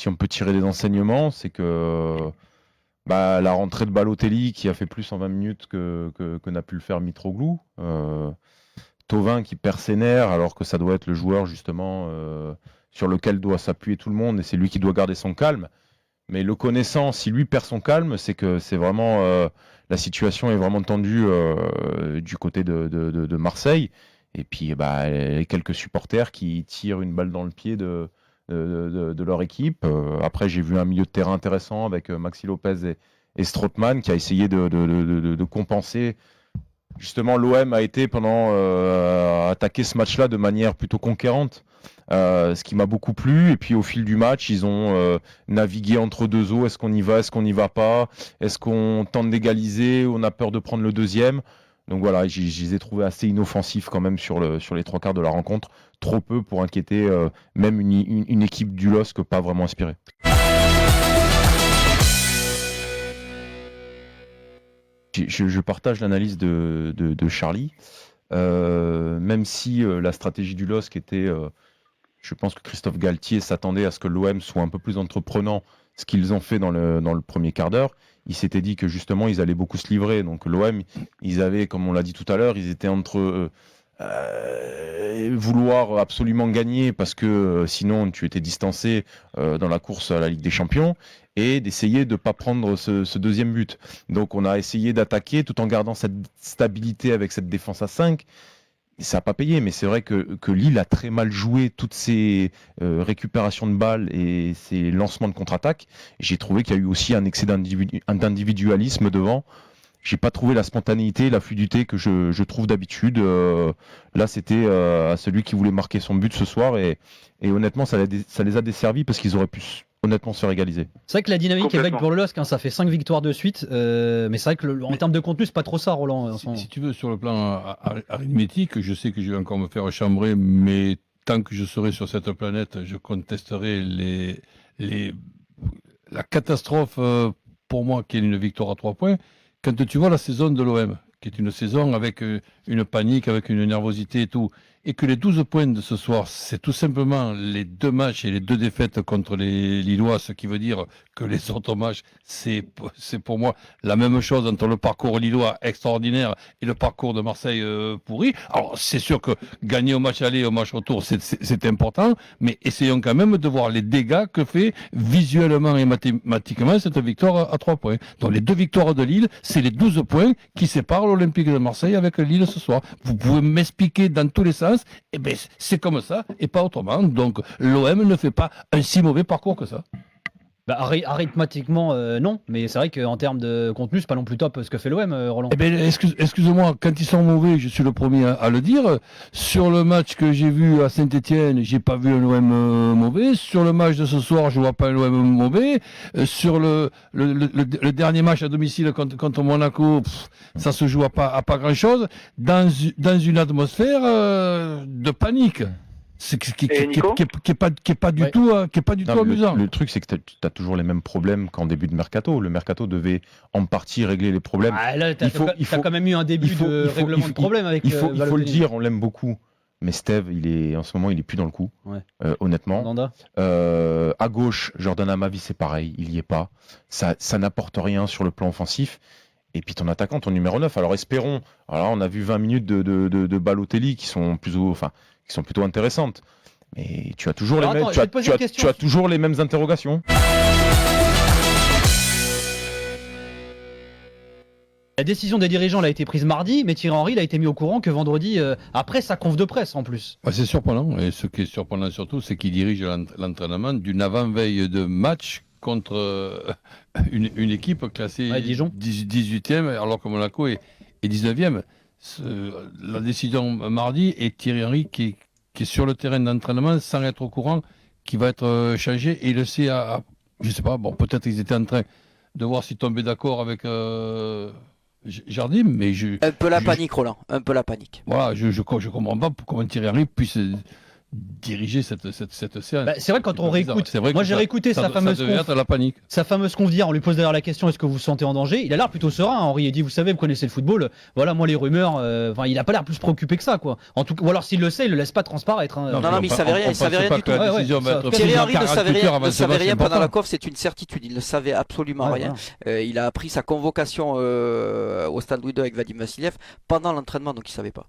si on peut tirer des enseignements, c'est que la rentrée de Balotelli qui a fait plus en 20 minutes que n'a pu le faire Mitroglou. Thauvin qui perd ses nerfs alors que ça doit être le joueur justement sur lequel doit s'appuyer tout le monde et c'est lui qui doit garder son calme. Mais le connaissant, si lui perd son calme, c'est que c'est vraiment la situation est vraiment tendue du côté de Marseille. Et puis les quelques supporters qui tirent une balle dans le pied de leur équipe. Après, j'ai vu un milieu de terrain intéressant avec Maxi Lopez et Strootman qui a essayé de compenser. Justement, l'OM a été pendant attaqué ce match-là de manière plutôt conquérante, ce qui m'a beaucoup plu. Et puis au fil du match, ils ont navigué entre deux eaux. Est-ce qu'on y va, est-ce qu'on n'y va pas? Est-ce qu'on tente d'égaliser? On a peur de prendre le deuxième? Donc voilà, je les ai trouvés assez inoffensifs quand même sur les trois quarts de la rencontre. Trop peu pour inquiéter même une équipe du LOSC pas vraiment inspirée. Je partage l'analyse de Charlie, même si la stratégie du LOSC était, je pense que Christophe Galtier s'attendait à ce que l'OM soit un peu plus entreprenant, ce qu'ils ont fait dans le premier quart d'heure. Il s'était dit que justement ils allaient beaucoup se livrer, donc l'OM, ils avaient, comme on l'a dit tout à l'heure, ils étaient entre vouloir absolument gagner parce que sinon tu étais distancé dans la course à la Ligue des Champions et d'essayer de ne pas prendre ce deuxième but. Donc on a essayé d'attaquer tout en gardant cette stabilité avec cette défense à 5. Ça n'a pas payé, mais c'est vrai que Lille a très mal joué toutes ses récupérations de balles et ses lancements de contre-attaque. J'ai trouvé qu'il y a eu aussi un excès d'individualisme devant. J'ai pas trouvé la spontanéité, la fluidité que je trouve d'habitude. Là, c'était à celui qui voulait marquer son but ce soir et honnêtement, ça les a desservis parce qu'ils auraient pu honnêtement se faire égaliser. C'est vrai que la dynamique est belle pour le LOSC, ça fait 5 victoires de suite, mais c'est vrai que en termes de contenu, c'est pas trop ça, Roland. Si tu veux, sur le plan arithmétique, je sais que je vais encore me faire chambrer, mais tant que je serai sur cette planète, je contesterai la catastrophe pour moi qui est une victoire à 3 points. Quand tu vois la saison de l'OM, qui est une saison avec une panique, avec une nervosité et tout, et que les 12 points de ce soir, c'est tout simplement les 2 matchs et les 2 défaites contre les Lillois, ce qui veut dire que les autres matchs, c'est pour moi la même chose entre le parcours lillois extraordinaire et le parcours de Marseille pourri. Alors, c'est sûr que gagner au match aller et au match retour, c'est important, mais essayons quand même de voir les dégâts que fait visuellement et mathématiquement cette victoire à 3 points. Donc, les 2 victoires de Lille, c'est les 12 points qui séparent l'Olympique de Marseille avec Lille ce soir. Vous pouvez m'expliquer dans tous les sens, eh ben, c'est comme ça et pas autrement. Donc l'OM ne fait pas un si mauvais parcours que ça. Arithmétiquement, non, mais c'est vrai qu'en termes de contenu, c'est pas non plus top ce que fait l'OM, Roland. Eh ben, excuse-moi, quand ils sont mauvais, je suis le premier à le dire. Sur le match que j'ai vu à Saint-Etienne, j'ai pas vu un OM mauvais. Sur le match de ce soir, je vois pas un OM mauvais. Sur le dernier match à domicile contre Monaco, ça se joue à pas grand-chose. Dans une atmosphère de panique. Qui est pas du tout amusant. Le truc, c'est que tu as toujours les mêmes problèmes qu'en début de mercato. Le mercato devait en partie régler les problèmes. Là, tu as quand même eu un début de règlement de problème avec il faut le dire, on l'aime beaucoup. Mais Steve, en ce moment, il est plus dans le coup, honnêtement. À gauche, Jordan Amavi, c'est pareil, il y est pas. Ça n'apporte rien sur le plan offensif. Et puis ton attaquant, ton numéro 9. Alors espérons. Alors on a vu 20 minutes de Balotelli qui sont plutôt intéressantes. Mais tu as toujours tu as toujours les mêmes interrogations. La décision des dirigeants a été prise mardi, mais Thierry Henry a été mis au courant que vendredi, après sa conf de presse en plus. C'est surprenant. Et ce qui est surprenant surtout, c'est qu'il dirige l'entraînement d'une avant-veille de match contre une équipe classée 18e, alors que Monaco est 19e. La décision mardi est Thierry Henry qui est sur le terrain d'entraînement sans être au courant, qui va être changé, et il le sait je sais pas, peut-être qu'ils étaient en train de voir s'ils tombaient d'accord avec Jardim, mais un peu la panique, Roland, un peu la panique. Voilà, je comprends pas comment Thierry Henry puisse diriger cette séance. Bah, c'est vrai, quand on réécoute, C'est vrai moi que j'ai réécouté sa fameuse ça devait conf, être la panique. sa fameuse conf d'hier, on lui pose d'ailleurs la question, est-ce que vous vous sentez en danger? Il a l'air plutôt serein, Henri, il dit, vous savez, vous connaissez le football, voilà, moi les rumeurs, enfin, il a pas l'air plus préoccupé que ça, quoi. En tout cas, ou alors s'il le sait, il le laisse pas transparaître. Hein. Non, mais il savait rien, il savait rien du tout. La décision Ouais, va ouais, être ça- prise Thierry dans Henry ne savait 48 heures rien, avant ne ce savait match, rien c'est pendant la important. conf, c'est une certitude, il ne savait absolument Ouais, rien. voilà. Il a appris sa convocation au Stade Louis II avec Vadim Vassiliev pendant l'entraînement, donc il savait pas.